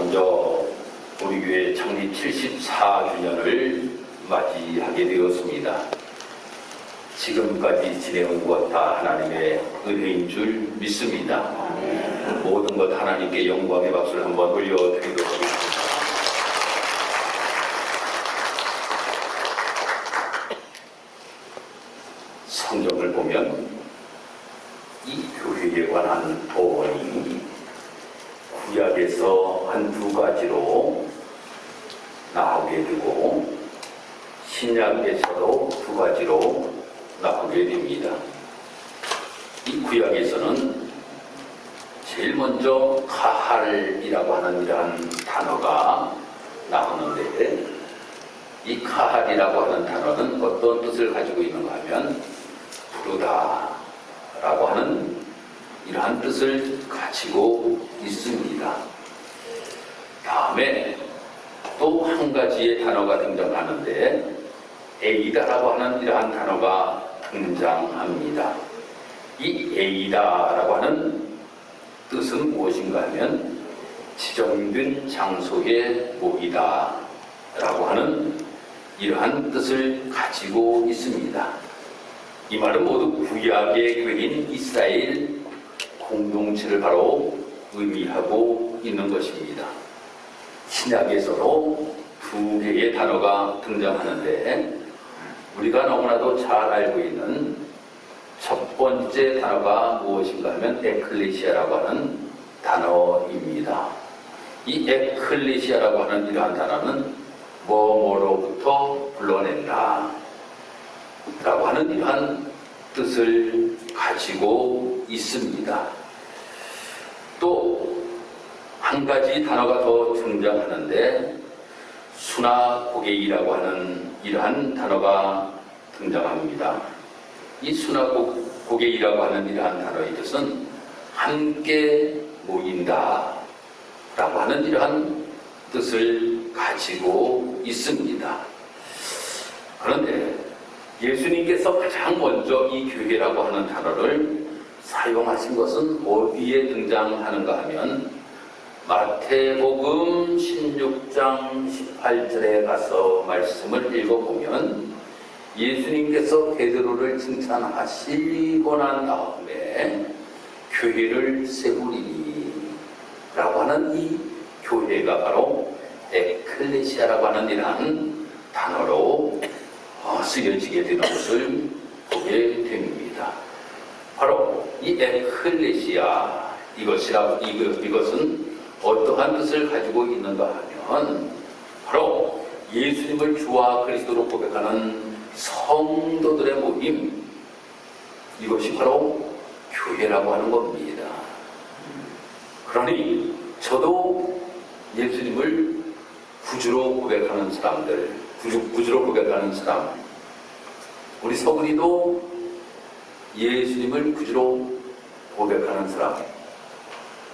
먼저 우리 교회 창립 74주년을 맞이하게 되었습니다. 지금까지 지내온 것 다 하나님의 은혜인 줄 믿습니다. 모든 것 하나님께 영광의 박수를 한번 올려드리도록 하겠습니다. 성경을 보면 이 교회에 관한 도원이 구약에서 한 두 가지로 나오게 되고 신약에서도 두 가지로 나오게 됩니다. 이 구약에서는 제일 먼저 카할이라고 하는 이러한 단어가 나오는데, 이 카할이라고 하는 단어는 어떤 뜻을 가지고 있는가 하면 부르다 라고 하는 이러한 뜻을 가지고 있습니다. 다음에 또 한 가지의 단어가 등장하는데 에이다라고 하는 이러한 단어가 등장합니다. 이 에이다라고 하는 뜻은 무엇인가 하면 지정된 장소에 모이다 라고 하는 이러한 뜻을 가지고 있습니다. 이 말은 모두 구약의 교회인 이스라엘 공동체를 바로 의미하고 있는 것입니다. 신약에서도 두 개의 단어가 등장하는데 우리가 너무나도 잘 알고 있는 첫 번째 단어가 무엇인가 하면 에클레시아라고 하는 단어입니다. 이 에클레시아라고 하는 이러한 단어는 뭐뭐로부터 불러낸다 라고 하는 이러한 뜻을 가지고 있습니다. 또 한 가지 단어가 더 등장하는데 수나고게이라고 하는 이러한 단어가 등장합니다. 이 수나고게이라고 하는 이러한 단어의 뜻은 함께 모인다 라고 하는 이러한 뜻을 가지고 있습니다. 그런데 예수님께서 가장 먼저 이 교회라고 하는 단어를 사용하신 것은 어디에 등장하는가 하면 마태복음 16장 18절에 가서 말씀을 읽어보면 예수님께서 베드로를 칭찬하시고 난 다음에 교회를 세우리니 라고 하는 이 교회가 바로 에클레시아라고 하는 이러한 단어로 쓰여지게 되는 것을 보게 됩니다. 바로 이 에클레시아 이것은 어떠한 뜻을 가지고 있는가 하면 바로 예수님을 주와 그리스도로 고백하는 성도들의 모임, 이것이 바로 교회라고 하는 겁니다. 그러니 저도 예수님을 구주로 고백하는 사람들, 구주로 고백하는 사람, 우리 서근이도 예수님을 구주로 고백하는 사람,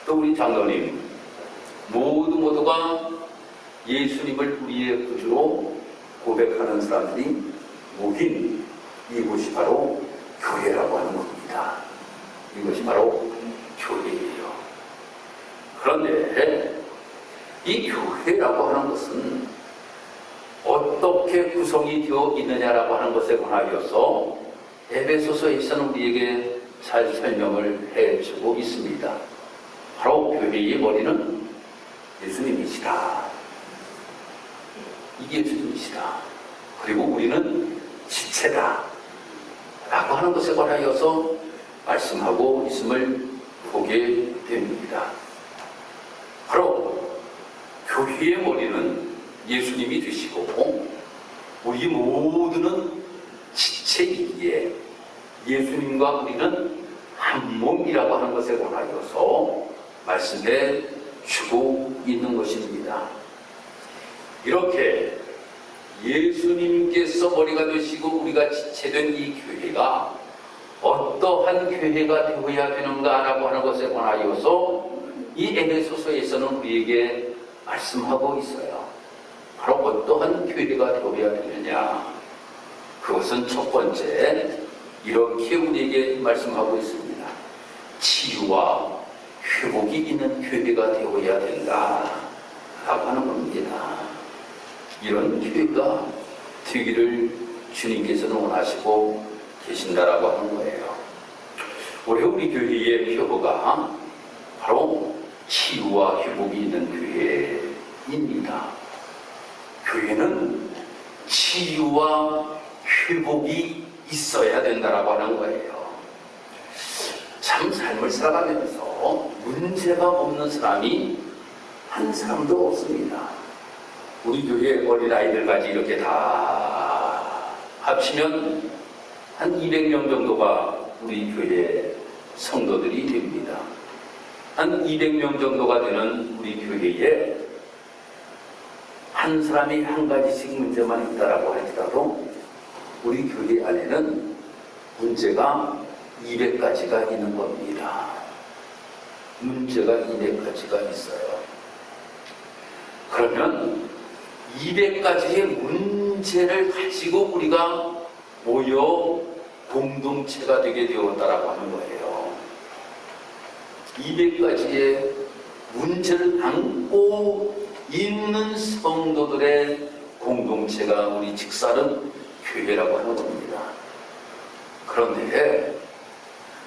또 우리 장로님 모두가 예수님을 우리의 구주로 고백하는 사람들이 모인 이곳이 바로 교회라고 하는 겁니다. 이것이 바로 교회예요. 그런데 이 교회라고 하는 것은 어떻게 구성이 되어 있느냐라고 하는 것에 관하여서 에베소서에서는 우리에게 잘 설명을 해주고 있습니다. 바로 교회의 머리는 예수님이시다. 이게 예수님이시다. 그리고 우리는 지체다 라고 하는 것에 관하여서 말씀하고 있음을 보게 됩니다. 바로 교회의 머리는 예수님이 되시고 우리 모두는 지체이기에 예수님과 우리는 한 몸이라고 하는 것에 관하여서 말씀해 주고 있는 것입니다. 이렇게 예수님께서 머리가 되시고 우리가 지체된 이 교회가 어떠한 교회가 되어야 되는가라고 하는 것에 관하여서 이 에베소서에서는 우리에게 말씀하고 있어요. 바로 어떠한 교회가 되어야 되느냐, 그것은 첫 번째 이렇게 우리에게 말씀하고 있습니다. 치유와 회복이 있는 교회가 되어야 된다 이런 교회가 되기를 주님께서는 원하시고 계신다라고 하는 거예요. 올해 우리 교회의 표어가 바로 치유와 회복이 있는 교회입니다. 교회는 치유와 회복이 있어야 된다라고 하는 거예요. 참 삶을 살아가면서 문제가 없는 사람이 한 사람도 없습니다. 우리 교회 어린아이들까지 이렇게 다 합치면 한 200명 정도가 우리 교회 성도들이 됩니다. 한 200명 정도가 되는 우리 교회에 한 사람이 한 가지씩 문제만 있다라고 할지라도 우리 교회 안에는 문제가 200가지가 있는 겁니다. 문제가 200가지가 있어요. 그러면 200가지의 문제를 가지고 우리가 모여 공동체가 되게 되었다라고 하는 거예요. 200가지의 문제를 안고 있는 성도들의 공동체가 우리 직사는 교회라고 하는 겁니다. 그런데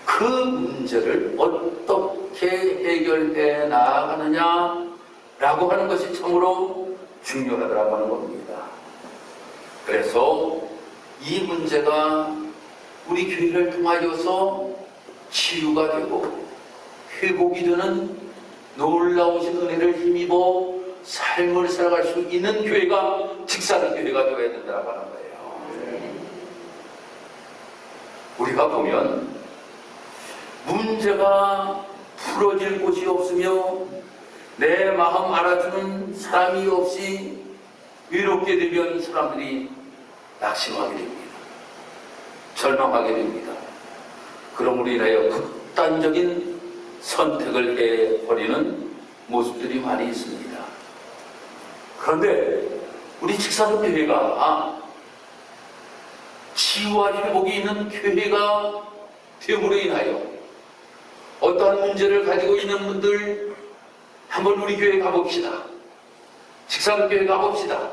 그 문제를 어떻게 해결해 나아가느냐라고 하는 것이 참으로 중요하다고 하는 겁니다. 그래서 이 문제가 우리 교회를 통하여서 치유가 되고 회복이 되는 놀라우신 은혜를 힘입어 삶을 살아갈 수 있는 교회가 직사는 교회가 되어야 된다고 하는 거예요. 우리가 보면 문제가 풀어질 곳이 없으며 내 마음 알아주는 사람이 없이 외롭게 되면 사람들이 낙심하게 됩니다. 절망하게 됩니다. 그러므로 인하여 극단적인 선택을 해버리는 모습들이 많이 있습니다. 그런데 우리 직사교회가 치유와 회복이 있는 교회가 되므로 인하여 어떠한 문제를 가지고 있는 분들 한번 우리 교회 가봅시다. 직사교회 가봅시다.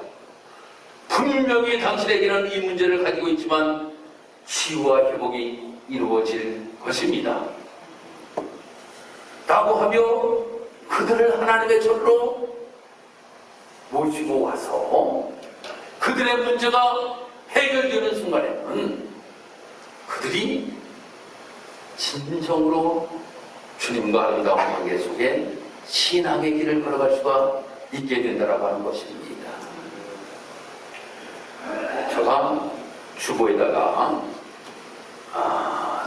분명히 당신에게는 이 문제를 가지고 있지만 치유와 회복이 이루어질 것입니다. 라고 하며 그들을 하나님의 절로 모시고 와서 그들의 문제가 해결되는 순간에는 그들이 진정으로 주님과 아름다운 관계 속에 신앙의 길을 걸어갈 수가 있게 된다고 하는 것입니다. 제가 주보에다가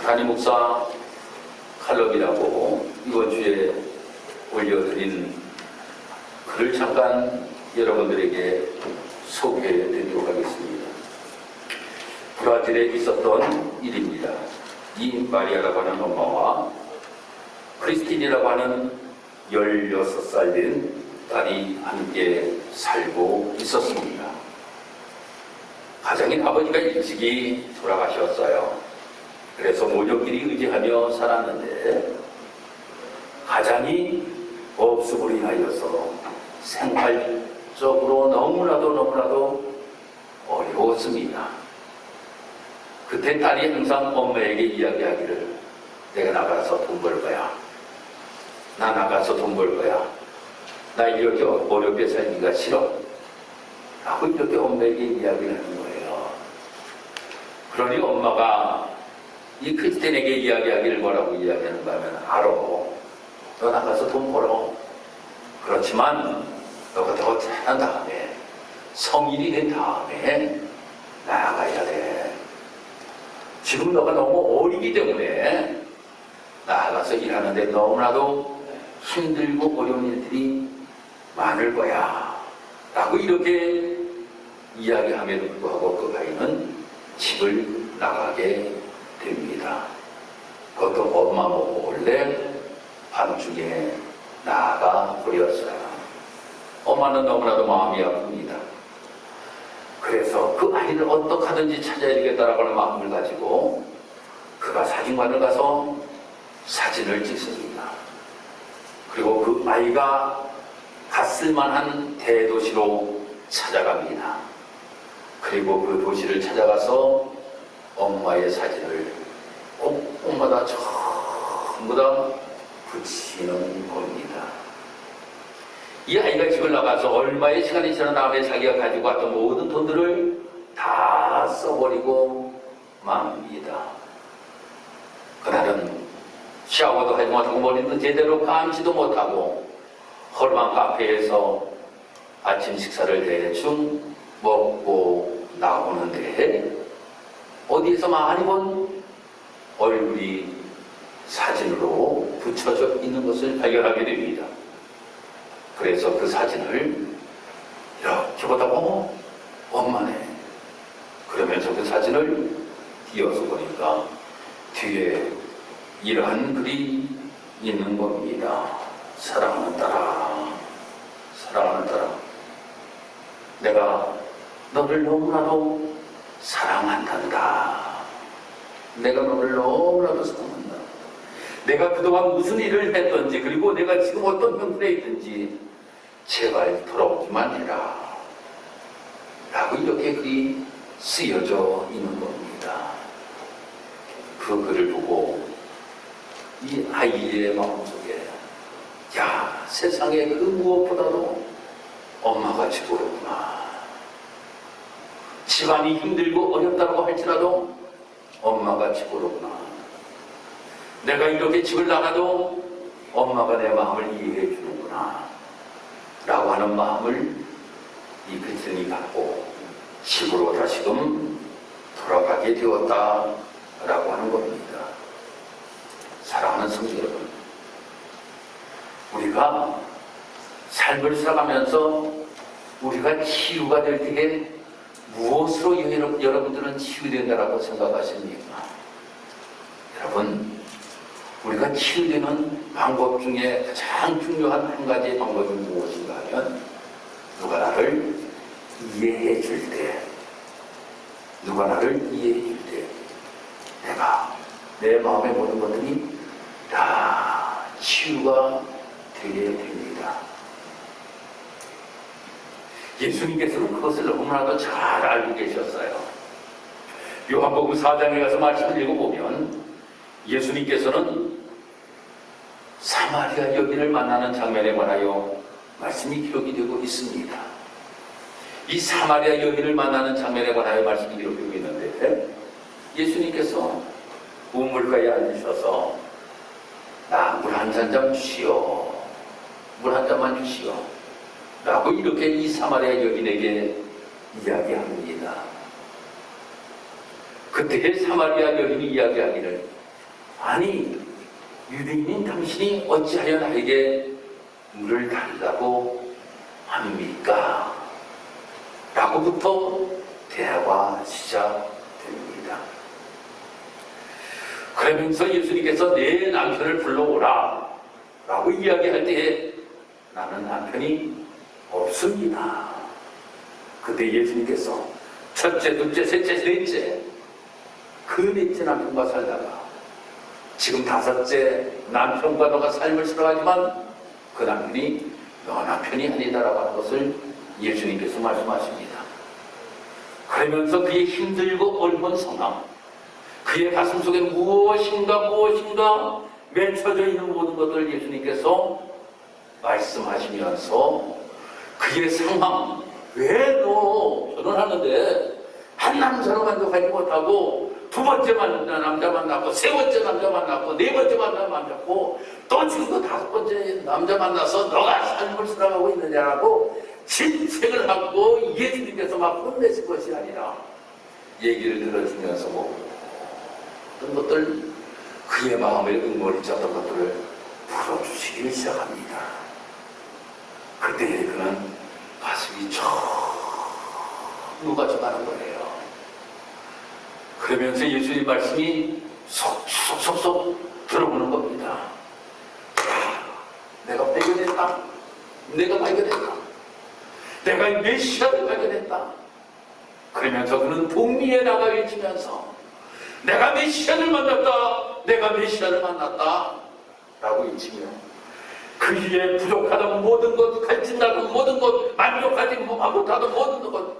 담임 목사 칼럼이라고 이번 주에 올려드린 글을 잠깐 여러분들에게 소개해드리도록 하겠습니다. 브라질에 있었던 일입니다. 이 마리아라고 하는 엄마와 크리스틴이라고 하는 16살 된 딸이 함께 살고 있었습니다. 가장인 아버지가 일찍이 돌아가셨어요. 그래서 모녀끼리 의지하며 살았는데 가장이 없음으로 인하여서 생활적으로 너무나도 어려웠습니다. 그때 딸이 항상 엄마에게 이야기하기를 내가 나가서 돈 벌 거야. 나 나가서 돈 벌 거야. 나 이렇게 어렵게 살기가 싫어. 라고 이렇게 엄마에게 이야기를 하는 거예요. 그러니 엄마가 이 크리스틴에게 이야기하기를 뭐라고 이야기하는가 하면 알아. 너 나가서 돈 벌어. 그렇지만 너가 더 잘한 다음에 성인이 된 다음에 나아가야 돼. 지금 너가 너무 어리기 때문에 나아가서 일하는데 너무나도 힘들고 어려운 일들이 많을 거야. 라고 이렇게 이야기함에도 불구하고 그 아이는 집을 나가게 됩니다. 그것도 엄마 몰래 밤중에 나가 버렸어요. 엄마는 너무나도 마음이 아픕니다. 그래서 그 아이를 어떻게 하든지 찾아야 되겠다라고 하는 마음을 가지고 그가 사진관을 가서 사진을 찍습니다. 그리고 그 아이가 갔을 만한 대도시로 찾아갑니다. 그리고 그 도시를 찾아가서 엄마의 사진을 곳곳마다 전부 다 붙이는 겁니다. 이 아이가 집을 나가서 얼마의 시간이 지난 다음에 자기가 가지고 왔던 모든 돈들을 다 써버리고 맙니다. 그날은 샤워도 하지 못하고 머리도 제대로 감지도 못하고 허름한 카페에서 아침 식사를 대충 먹고 나오는데 어디에서 많이 본 얼굴이 사진으로 붙여져 있는 것을 발견하게 됩니다. 그래서 그 사진을 이렇게 보다 보면 엄마네. 그러면서 그 사진을 띄어서 보니까 뒤에 이러한 글이 있는 겁니다. 사랑하는 딸아, 사랑하는 딸아, 내가 너를 너무나도 사랑한단다. 내가 너를 너무나도 사랑한다. 내가 그동안 무슨 일을 했던지, 그리고 내가 지금 어떤 형편에 있든지 제발 돌아오기만 해라. 라고 이렇게 글이 쓰여져 있는 겁니다. 그 글을 보고 이 아이의 마음속에 야, 세상에 그 무엇보다도 엄마가 최고로구나. 집안이 힘들고 어렵다고 할지라도 엄마가 최고로구나. 내가 이렇게 집을 나가도 엄마가 내 마음을 이해해 주는구나. 라고 하는 마음을 이 크리스천이 갖고 집으로 다시금 돌아가게 되었다. 라고 하는 겁니다. 사랑하는 성도 여러분, 우리가 삶을 살아가면서 우리가 치유가 될 때에 무엇으로 여러분들은 치유된다라고 생각하십니까? 여러분, 우리가 치유되는 방법 중에 가장 중요한 한 가지의 방법이 무엇인가 하면 누가 나를 이해해 줄 때, 누가 나를 이해해 줄 때 내가 내 마음의 모든 것들이 다 치유가 되게 됩니다. 예수님께서는 그것을 너무나도 잘 알고 계셨어요. 요한복음 4장에 가서 말씀을 읽어보면 예수님께서는 사마리아 여인을 만나는 장면에 관하여 말씀이 기록이 되고 있습니다. 이 사마리아 여인을 만나는 장면에 관하여 말씀이 기록되고 있는데 예수님께서 우물가에 앉으셔서 나 물 한 잔 좀 주시오. 물 한 잔만 주시오. 라고 이렇게 이 사마리아 여인에게 이야기합니다. 그때 사마리아 여인이 이야기하기를 아니 유대인인 당신이 어찌하여 나에게 물을 달라고 합니까? 라고부터 대화가 시작됩니다. 그러면서 예수님께서 내 남편을 불러오라 라고 이야기할 때에 나는 남편이 없습니다. 그때 예수님께서 첫째, 둘째, 셋째, 넷째 그 넷째 남편과 살다가 지금 다섯째 남편과 너가 삶을 살아가지만 그 남편이 너 남편이 아니다라고 하는 것을 예수님께서 말씀하십니다. 그러면서 그의 힘들고 어려운 상황, 그의 가슴 속에 무엇인가 맺혀져 있는 모든 것들을 예수님께서 말씀하시면서 그의 상황, 왜 너 결혼하는데 한 남자로 만족하지 못하고 두 번째 남자 만났고 세 번째 남자 만났고 네 번째 남자 만났고 또 지금도 다섯 번째 남자 만나서 너가 삶을 살아가고 있느냐라고 질책을 하고 예수님께서 막 혼내실 것이 아니라 얘기를 들어주면서 어떤 것들 그의 마음에 응어리쳤던 것들을 풀어주시기 시작합니다. 그때 그는 가슴이 녹아져가는 거예요. 그러면서 예수님 말씀이 속속속속 들어오는 겁니다. 내가 발견했다. 내가 메시아를 발견했다. 그러면서 그는 북미에 나가 외치면서 내가 메시아를 만났다. 라고 외치며 그에 부족하던 모든 것, 갈증나던 모든 것, 만족하지 못하던 모든 것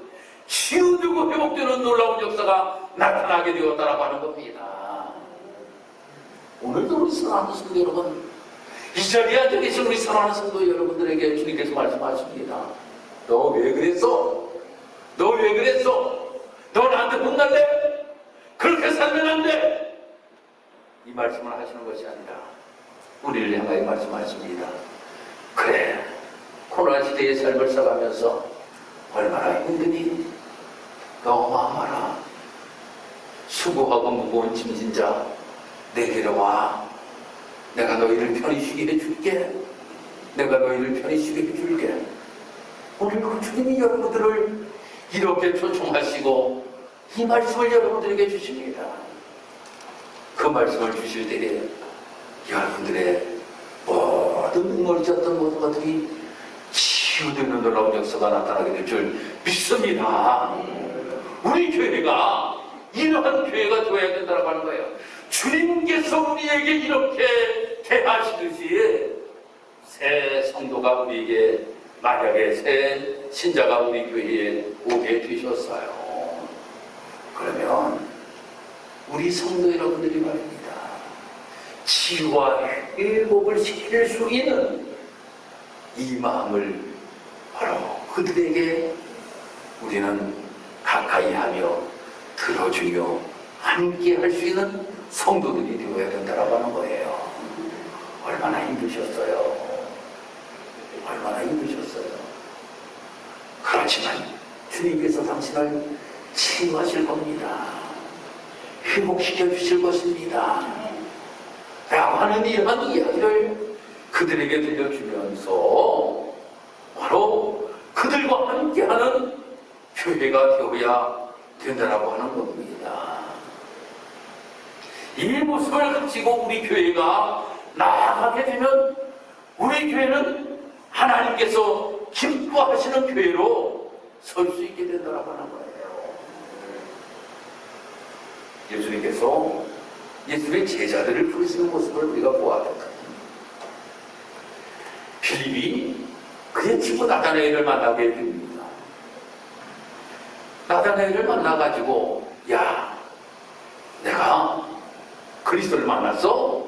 치유되고 회복되는 놀라운 역사가 나타나게 되었다라고 하는 겁니다. 오늘도 우리 사랑하는 성도 여러분, 이 자리에 앉아 계신 우리 사랑하는 성도 여러분들에게 주님께서 말씀하십니다. 너 왜 그랬어? 너 왜 그랬어? 너 나한테 혼날래? 그렇게 살면 안 돼! 이 말씀을 하시는 것이 아니라 우리를 향하여 말씀하십니다. 그래, 코로나 시대의 삶을 살아가면서 얼마나 힘드니? 너 마음하라. 수고하고 무거운 짐진 자 내게로 와. 내가 너희를 편히 쉬게 해줄게. 내가 너희를 편히 쉬게 해줄게. 오늘 그 주님이 여러분들을 이렇게 초청하시고 이 말씀을 여러분들에게 주십니다. 그 말씀을 주실 때에 여러분들의 모든 눈물이 졌던 모든 것들이 치유되는 놀라운 역사가 나타나게 될 줄 믿습니다. 우리 교회가 이러한 교회가 되어야 된다고 하는 거예요. 주님께서 우리에게 이렇게 대하시듯이 새 성도가 우리에게, 만약에 새 신자가 우리 교회에 오게 되셨어요. 그러면 우리 성도 여러분들이 말입니다. 치유와 회복을 시킬 수 있는 이 마음을 바로 그들에게 우리는 가까이 하며 들어주며 함께 할 수 있는 성도들이 되어야 된다고 하는 거예요. 얼마나 힘드셨어요. 얼마나 힘드셨어요. 그렇지만 주님께서 당신을 치유하실 겁니다. 회복시켜 주실 것입니다. 라고 하는 이러한 이야기를 그들에게 들려주면서 바로 그들과 함께하는 교회가 되어야 된다라고 하는 겁니다. 이 모습을 가지고 우리 교회가 나아가게 되면 우리 교회는 하나님께서 기뻐하시는 교회로 설 수 있게 된다라고 하는 거예요. 예수님께서 예수님의 제자들을 부르시는 모습을 우리가 보았다. 빌립이 그의 친구 나다나엘을 만나게 됩니다. 나다나엘을 만나가지고, 야, 내가 그리스도를 만났어?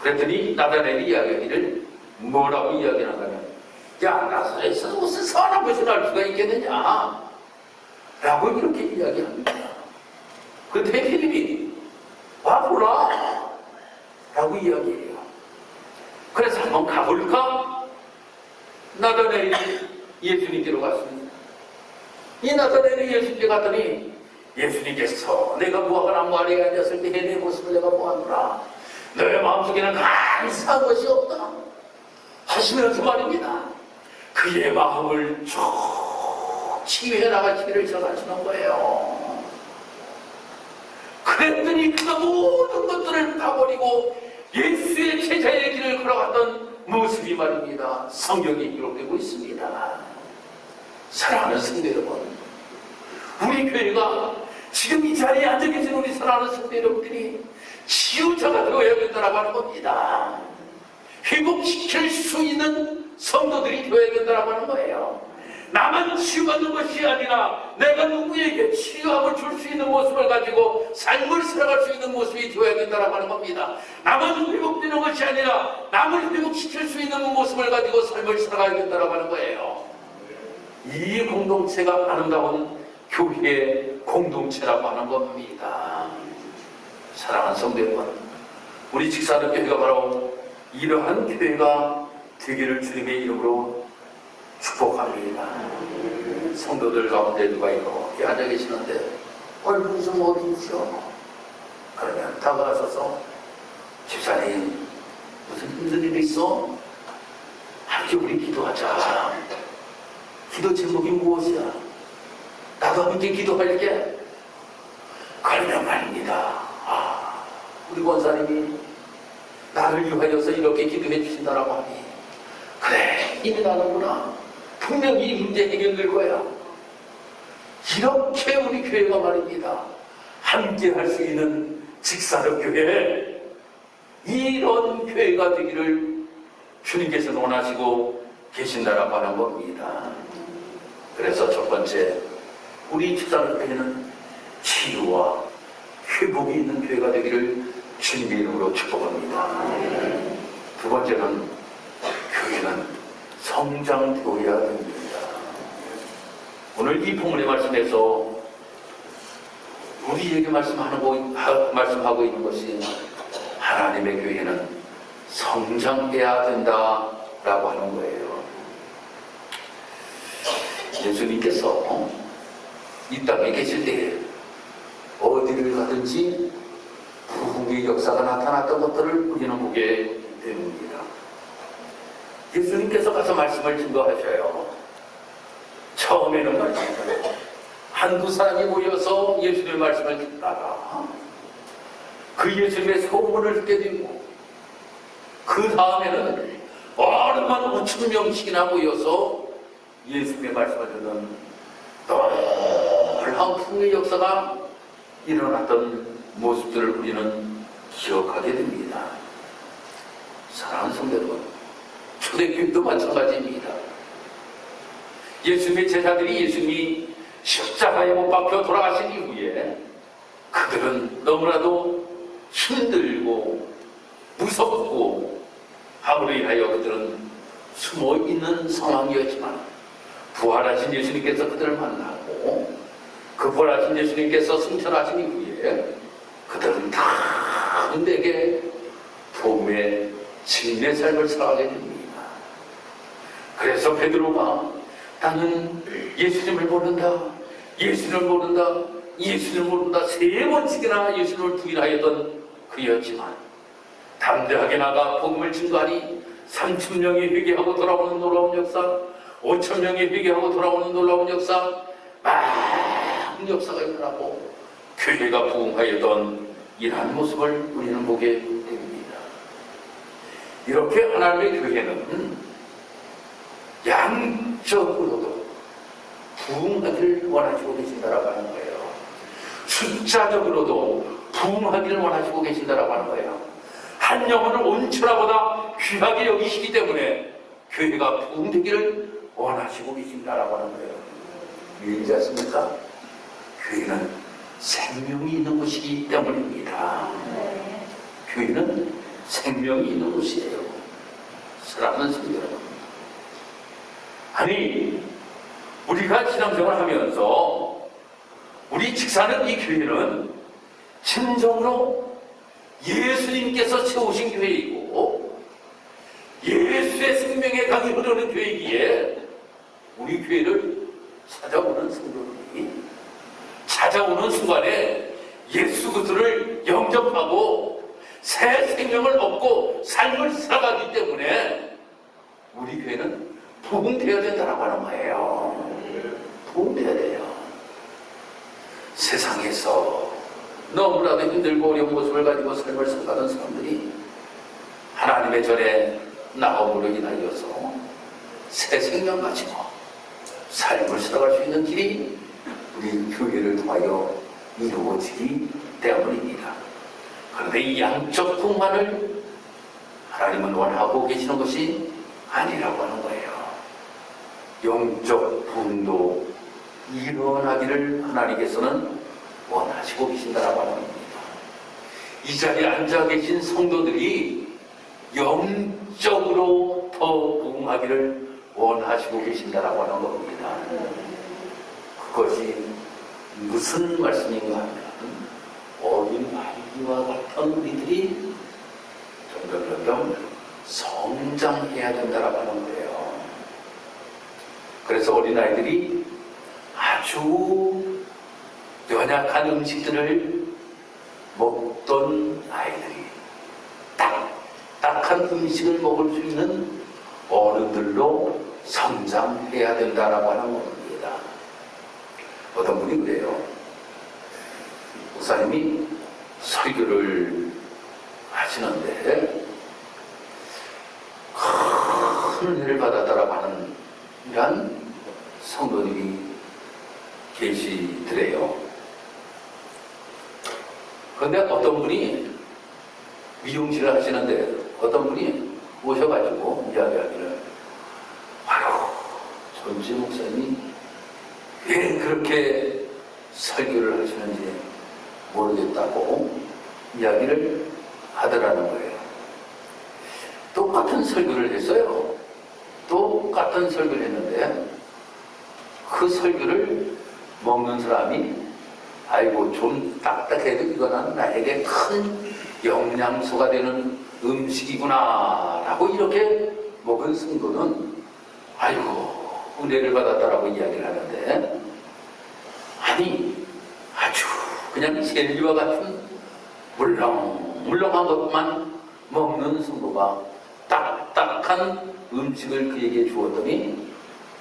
그랬더니 나다나엘이 이야기하기를 뭐라고 이야기하냐면, 야, 나사렛에서 무슨 선한 것을 알 수가 있겠느냐? 라고 이렇게 이야기합니다. 그때 빌립이 와보라! 라고 이야기해요. 그래서 한번 가볼까? 나다나엘이 예수님께로 갔습니다. 이 나다나엘이 예수님께 갔더니 예수님께서 내가 무화과 나무 아래에 앉았을 때 내 모습을 내가 보았노라. 너의 마음속에는 간사한 것이 없다 하시면서 말입니다. 그의 마음을 쭉 치유해 나가시기를 전하시는 거예요. 그랬더니 그가 모든 것들을 다 버리고 예수의 제자의 길을 걸어갔던 모습이 말입니다. 성경에 기록되고 있습니다. 사랑하는 성도 여러분, 우리 교회가 지금 이 자리에 앉아 계신 우리 사랑하는 성도 여러분들이 치유자가 되어야 된다고 하는 겁니다. 회복시킬 수 있는 성도들이 되어야 된다고 하는 거예요. 나만 치유받는 것이 아니라 내가 누구에게 치유함을 줄 수 있는 모습을 가지고 삶을 살아갈 수 있는 모습이 되어야 된다고 하는 겁니다. 나만 회복되는 것이 아니라 남을 회복시킬 수 있는 모습을 가지고 삶을 살아가야 된다고 하는 거예요. 이 공동체가 아름다운 교회의 공동체라고 하는 겁니다. 사랑하는 성도 여러분, 우리 직사는 교회가 바로 이러한 교회가 되기를 주님의 이름으로 축복합니다. 성도들 가운데 누가 이렇게 앉아 계시는데 얼굴이 좀 어두우셔. 그러면 다가가셔서 집사님 무슨 힘든 일 있어? 함께 우리 기도하자. 기도 제목이 무엇이야? 나도 함께 기도할게. 그러면 말입니다. 우리 권사님이 나를 위하여서 이렇게 기도해 주신다라고 하니 그래, 힘이 나는구나. 분명히 이 문제 해결될 거야. 이렇게 우리 교회가 말입니다. 함께 할 수 있는 직사역 교회, 이런 교회가 되기를 주님께서 원하시고 계신다라고 하는 겁니다. 그래서 첫 번째, 우리 집사교회는 치유와 회복이 있는 교회가 되기를 주님의 이름으로 축복합니다. 두 번째는 교회는 성장되어야 됩니다. 오늘 이 본문의 말씀에서 우리에게 말씀하고 있는 것이 하나님의 교회는 성장해야 된다라고 하는 거예요. 예수님께서 이 땅에 계실 때 어디를 가든지 부흥의 역사가 나타났던 것들을 우리는 보게 됩니다. 예수님께서 가서 말씀을 증거하셔요. 처음에는 말씀을 한두 사람이 모여서 예수님의 말씀을 듣다가 그 예수님의 소문을 듣게 되고 그 다음에는 얼마나 5,000명씩이나 모여서 예수님의 말씀을 듣는 놀라운 풍의 역사가 일어났던 모습들을 우리는 기억하게 됩니다. 사랑하는 성도 여러분, 초대교회도 마찬가지입니다. 예수님의 제자들이 예수님이 십자가에 못 박혀 돌아가신 이후에 그들은 너무나도 힘들고 무섭고 함으로 인하여 그들은 숨어있는 상황이었지만 부활하신 예수님께서 그들을 만나고 그 부활하신 예수님께서 승천하신 이후에 그들은 다 내게 도움의 진리의 삶을 살아가게 됩니다. 그래서 베드로가 나는 예수님을 모른다, 예수님을 모른다, 예수님을 모른다 세 번씩이나 예수님을 부인하였던 그였지만 담대하게 나가 복음을 증거하니 3,000명이 회개하고 돌아오는 놀라운 역사, 5,000명이 회개하고 돌아오는 놀라운 역사, 많은 역사가 일어나고 교회가 부흥하였던 이러한 모습을 우리는 보게 됩니다. 이렇게 하나님의 교회는 양적으로도 부흥하기를 원하시고 계신다라고 하는 거예요. 숫자적으로도 부흥하기를 원하시고 계신다라고 하는 거예요. 한 영혼을 온천하보다 귀하게 여기시기 때문에 교회가 부흥되기를 원하시고 계신다라고 하는 거예요. 왜인지 아십니까? 교회는 생명이 있는 곳이기 때문입니다. 교회는 생명이 있는 곳이에요. 사랑하는 성도 여러분, 아니 우리가 신앙생활을 하면서 우리 직사는 이 교회는 진정으로 예수님께서 세우신 교회이고 예수의 생명의 강이 흐르는 교회이기에 우리 교회를 찾아오는 성도들이 찾아오는 순간에 예수 그리스도를 영접하고 새 생명을 얻고 삶을 살아가기 때문에 우리 교회는 부흥되어야 된다고 하는 거예요. 부흥되어야 돼요. 세상에서 너무나도 힘들고 어려운 모습을 가지고 삶을 살아가는 사람들이 하나님의 전에 나옴으로 인하여서 새 생명 가지고 삶을 살아갈 수 있는 길이 우리 교회를 통하여 이루어지기 때문입니다. 그런데 이 양적 부흥만을 하나님은 원하고 계시는 것이 아니라고 하는 거예요. 영적 부흥도 일어나기를 하나님께서는 원하시고 계신다라고 하는 겁니다. 이 자리에 앉아 계신 성도들이 영적으로 더 부흥하기를 원하시고 계신다라고 하는 겁니다. 그것이 무슨 말씀인가 하면 어린 아이와 같은 우리들이 점점 성장해야 된다라고 하는 거예요. 그래서 어린아이들이 아주 연약한 음식들을 먹던 아이들이 딱딱한 음식을 먹을 수 있는 어른들로 성장해야 된다라고 하는 겁니다. 어떤 분이 그래요. 목사님이 설교를 하시는데 큰 은혜를 받았다라고 하는 이러한 성도님이 계시더래요. 그런데 어떤 분이 미용실을 하시는데 어떤 분이 오셔가지고 이야기하기를 바로 전지 목사님이 왜 그렇게 설교를 하시는지 모르겠다고 이야기를 하더라는 거예요. 똑같은 설교를 했어요. 똑같은 설교를 했는데 그 설교를 먹는 사람이 아이고 좀 딱딱해도 이거는 나에게 큰 영양소가 되는 음식이구나 라고 이렇게 먹은 성도는 아이고 은혜를 받았다라고 이야기를 하는데, 아니 아주 그냥 젤리와 같은 물렁물렁한 것만 먹는 성도가 딱딱한 음식을 그에게 주었더니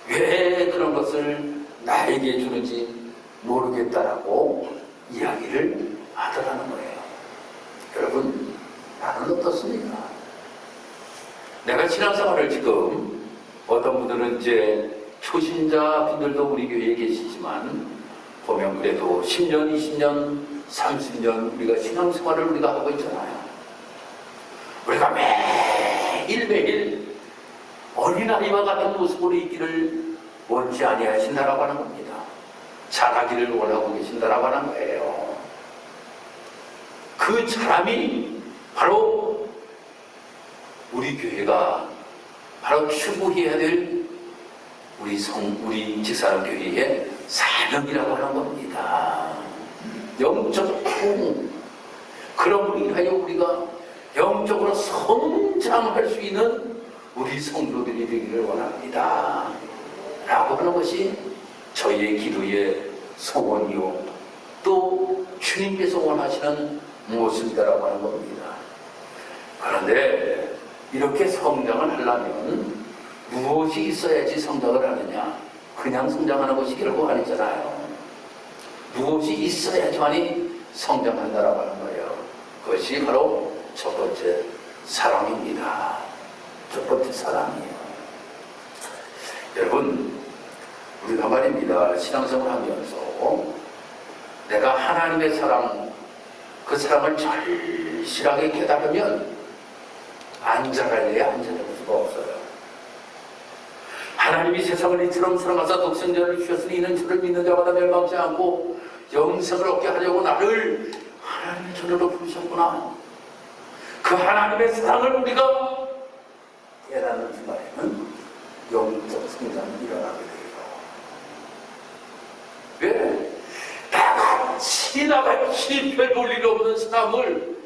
왜 그런 것을 나에게 주는지 모르겠다라고 이야기를 하더라는 거예요. 여러분, 나는 어떻습니까? 내가 신앙생활을 지금 어떤 분들은 이제 초신자 분들도 우리 교회에 계시지만 보면 그래도 10년, 20년, 30년 우리가 신앙생활을 우리가 하고 있잖아요. 우리가 매일매일 어린아이와 같은 모습으로 있기를 원치 아니하신다라고 하는 겁니다. 자라기를 원하고 계신다라고 하는 거예요. 그 사람이 바로 우리 교회가 바로 추구해야 될 우리 직사랑교회의 사명이라고 하는 겁니다. 영적 부흥, 그럼으로 인하여 우리가 영적으로 성장할 수 있는 우리 성도들이 되기를 원합니다 라고 하는 것이 저희의 기도의 소원이요 또 주님께서 원하시는 모습이다라고 하는 겁니다. 그런데 이렇게 성장을 하려면 무엇이 있어야지 성장을 하느냐? 그냥 성장하는 것이 결국 아니잖아요. 무엇이 있어야지만이 성장한다라고 하는 거예요. 그것이 바로 첫 번째 사랑입니다. 첫 번째 사랑이에요. 여러분, 우리가 말입니다. 신앙생활을 하면서 내가 하나님의 사랑, 그 사랑을 절실하게 깨달으면 안 자랄래야 안 자랄 수가 없어요. 하나님이 세상을 이처럼 사랑하사 독생자를 주셨으니 이는 저를 믿는 자마다 멸망치 않고 영생을 얻게 하려고 나를 하나님의 자녀로 부르셨구나. 그 하나님의 사랑을 우리가 깨닫는 순간에는 영적 성장이 일어나게 돼요. 왜? 나같이 별 볼 일 없는 사람을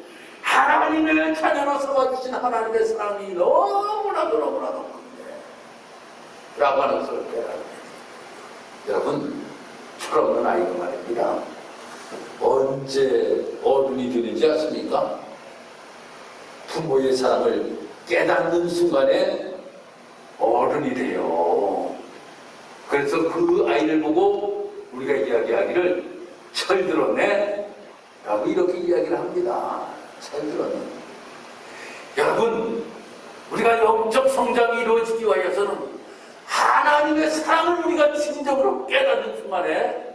하나님의 자녀로 삼아주신 하나님의 사랑이 너무나도 큰데 라고 하는 것을 깨달아요. 여러분, 철없는 아이가 말입니다. 언제 어른이 되는지 아십니까? 부모의 사랑을 깨닫는 순간에 어른이 돼요. 그래서 그 아이를 보고 우리가 이야기하기를 철들었네 라고 이렇게 이야기를 합니다. 철들었네. 여러분, 우리가 영적 성장이 이루어지기 위해서는 하나님의 사랑을 우리가 진정으로 깨닫는 순간에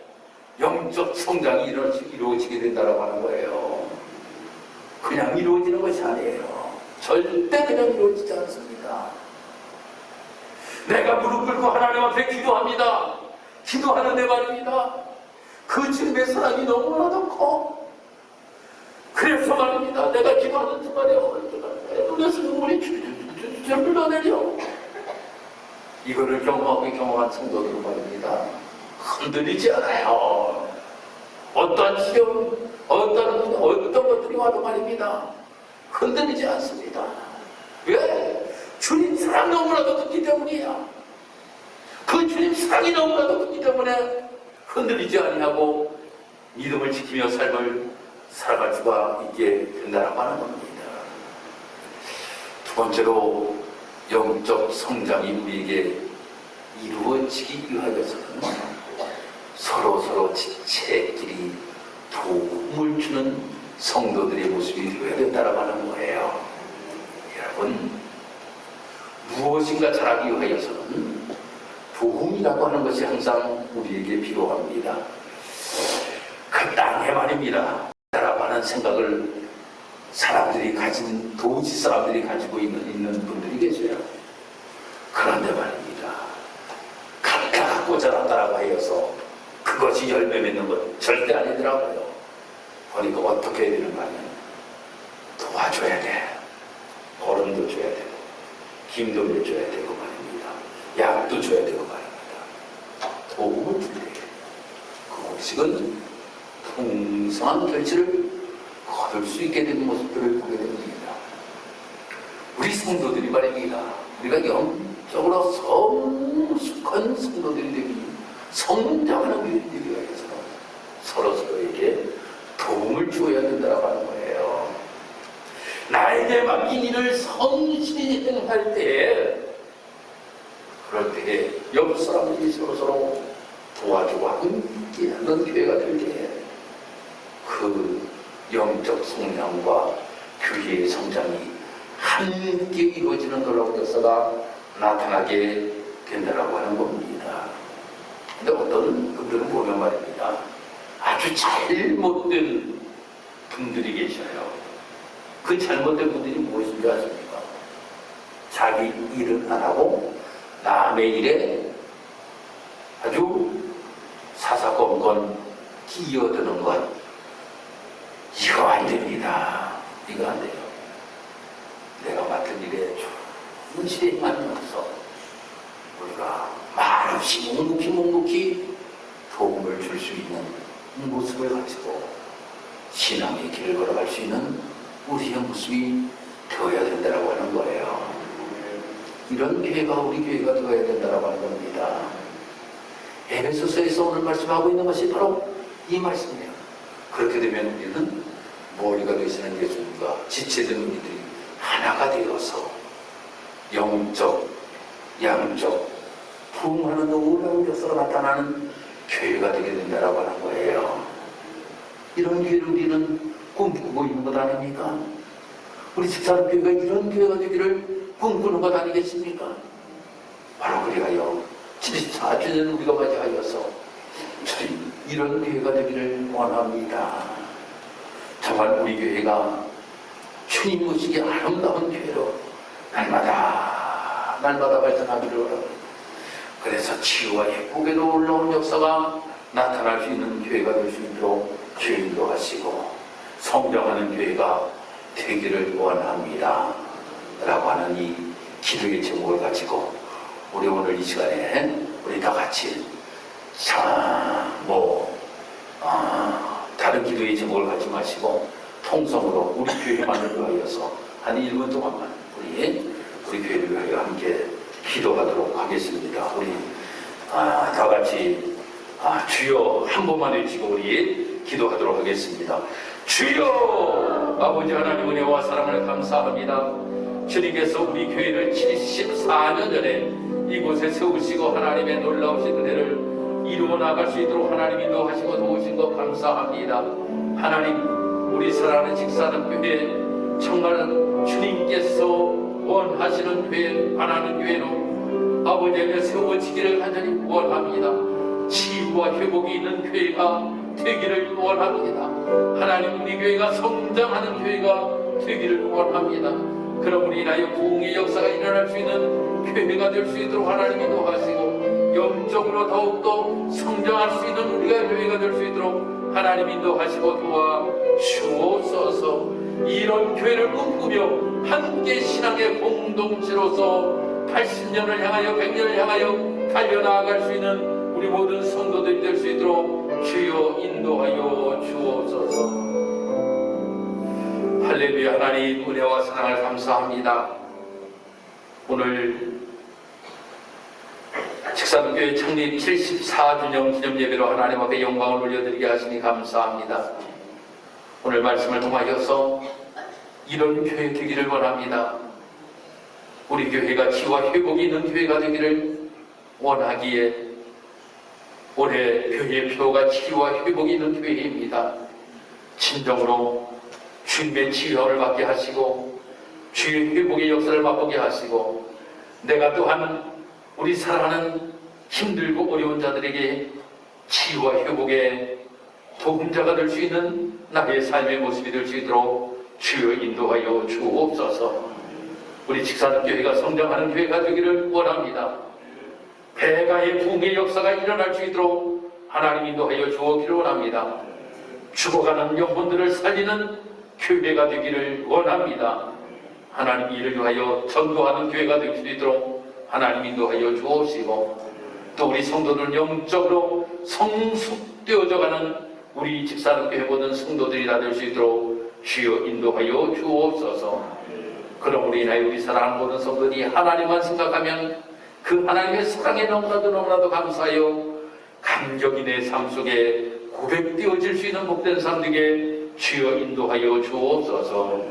영적 성장이 이루어지게 된다고 하는 거예요. 그냥 이루어지는 것이 아니에요. 절대 그냥 이루어지지 않습니다. 내가 무릎 꿇고 하나님 앞에 기도합니다. 기도하는데 말입니다. 그 주님의 사랑이 너무나도 커. 그래서 말입니다. 내가 기도하는 순간에 눈에서 눈물이 줄줄 흘러내려. 이거를 경험한 성도들은 말입니다. 흔들리지 않아요. 어떤 시험, 어떤 것들이 와도 말입니다. 흔들리지 않습니다. 왜? 주님 사랑 너무나도 크기 때문이야. 그 주님 사랑이 너무나도 크기 때문에 흔들리지 아니하고 믿음을 지키며 삶을 살아갈 수가 있게 된다고 하는 겁니다. 두 번째로 영적 성장이 우리에게 이루어지기 위하여서는 서로 지체끼리 도움을 주는 성도들의 모습이 되어야 된다고 하는 거예요. 여러분, 무엇인가 잘하기 위하여서는 도움이라고 하는 것이 항상 우리에게 필요합니다. 그 땅에 말입니다. 라고 하는 생각을 사람들이 가진, 도시 사람들이 가지고 있는 분들이 계셔요. 그런데 말입니다. 각각 꽂아놨다라고 하여서 그것이 열매 맺는 것 절대 아니더라고요. 보니까 어떻게 해야 되는가 하면 도와줘야 돼. 거름도 줘야 되고 김도 줘야 되고 말입니다. 약도 줘야 되고 말입니다. 도움을 줄게. 그 음식은 풍성한 결실을 거둘 수 있게 된 모습들을 보게 됩니다. 우리 성도들이 말입니다. 우리가 영적으로 성숙한 성도들이 되기, 성장하는 교인들이 되기 위해서 서로서로에게 도움을 주어야 된다고 하는 거예요. 나에게 맡긴 일을 성실히 행할 때, 그럴 때에 옆 사람들이 서로서로 도와주고 함께하는 교회가 될 때에 그 영적 성장과 교회의 성장이 함께 이루어지는 노력 역사가 나타나게 된다고 하는 겁니다. 근데 어떤 분들은 보면 말입니다. 아주 잘못된 분들이 계셔요. 그 잘못된 분들이 무엇인지 아십니까? 자기 일은 안 하고 남의 일에 아주 사사건건 끼어드는 것. 이거 안 됩니다. 이거 안 돼요. 내가 맡은 일에 충실히 행하면서 우리가 말없이 묵묵히 도움을 줄 수 있는 모습을 가지고 신앙의 길을 걸어갈 수 있는 우리의 모습이 되어야 된다고 하는 거예요. 이런 교회가 우리 교회가 되어야 된다고 하는 겁니다. 에베소서에서 오늘 말씀하고 있는 것이 바로 이 말씀이에요. 그렇게 되면 우리는 머리가 되시는 예수님과 지체된 우리들이 하나가 되어서 영적, 양적, 부흥하는 놀라운 역사가 나타나는 교회가 되게 된다고 하는 거예요. 이런 교회를 우리는 꿈꾸고 있는 것 아닙니까? 우리 집사람교회가 이런 교회가 되기를 꿈꾸는 것 아니겠습니까? 바로 그리하여 74주년 우리가 맞이하여서 이런 교회가 되기를 원합니다. 정말 우리 교회가 주님 모시기 아름다운 교회로 날마다 발전하기를 원합니다. 그래서 치유와 행복에도 올라온 역사가 나타날 수 있는 교회가 될 수 있도록 주인도 하시고 성장하는 교회가 되기를 원합니다. 라고 하는 이 기도의 제목을 가지고 우리 오늘 이 시간에 우리 다 같이 다른 기도의 제목을 갖지 마시고 통성으로 우리 교회만을 위하여서 한 1분 동안만 우리 교회를 위하여 함께 기도하도록 하겠습니다. 우리 다 같이 주여 한 번만 외치고 우리 기도하도록 하겠습니다. 주여 아버지 하나님 은혜와 사랑을 감사합니다. 주님께서 우리 교회를 74년 전에 이곳에 세우시고 하나님의 놀라우신 은혜를 이루어 나갈 수 있도록 하나님 인도하시고 도우신 것 감사합니다. 하나님 우리 사랑하는 직사는 교회 정말 주님께서 원하시는 교회 바라는 교회로 아버지에게 세워지기를 간절히 원합니다. 치유와 회복이 있는 교회가 되기를 원합니다. 하나님 우리 교회가 성장하는 교회가 되기를 원합니다. 그럼 우리 인하여 부흥의 역사가 일어날 수 있는 교회가 될 수 있도록 하나님 인도하시고 영적으로 더욱더 성장할 수 있는 우리가 교회가 될 수 있도록 하나님 인도하시고 도와주옵소서. 이런 교회를 꿈꾸며 함께 신앙의 공동체로서 80년을 향하여 100년을 향하여 달려나갈 수 있는 우리 모든 성도들이 될 수 있도록 주여 인도하여 주옵소서. 할렐루야. 하나님 은혜와 사랑을 감사합니다. 오늘 직사동교회 창립 74주년 기념예배로 하나님 앞에 영광을 올려드리게 하시니 감사합니다. 오늘 말씀을 통하여서 이런 교회 되기를 원합니다. 우리 교회가 치유와 회복이 있는 교회가 되기를 원하기에 올해 교회의 표가 치유와 회복이 있는 교회입니다. 진정으로 주님의 치유를 받게 하시고 주의 회복의 역사를 맛보게 하시고 내가 또한 우리 사랑하는 힘들고 어려운 자들에게 치유와 회복의 도움자가 될 수 있는 나의 삶의 모습이 될 수 있도록 주여 인도하여 주옵소서. 우리 직사교회가 성장하는 교회가 되기를 원합니다. 배가의 붕의 역사가 일어날 수 있도록 하나님 인도하여 주옵기를 원합니다. 죽어가는 영혼들을 살리는 교회가 되기를 원합니다. 하나님 이를 위하여 전도하는 교회가 될 수 있도록 하나님 인도하여 주옵시고, 또 우리 성도들 영적으로 성숙되어져가는 우리 직사교회 모든 성도들이 다 될 수 있도록 주여 인도하여 주옵소서. 그럼 우리 인하여 우리 사랑하는 모든 성도들이 하나님만 생각하면 그 하나님의 사랑에 너무나도 감사하여 감격이 내 삶 속에 고백되어질 수 있는 복된 삶 되게 주여 인도하여 주옵소서.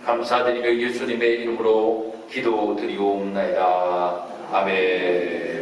감사드리며 예수님의 이름으로 기도드리옵나이다. 아멘.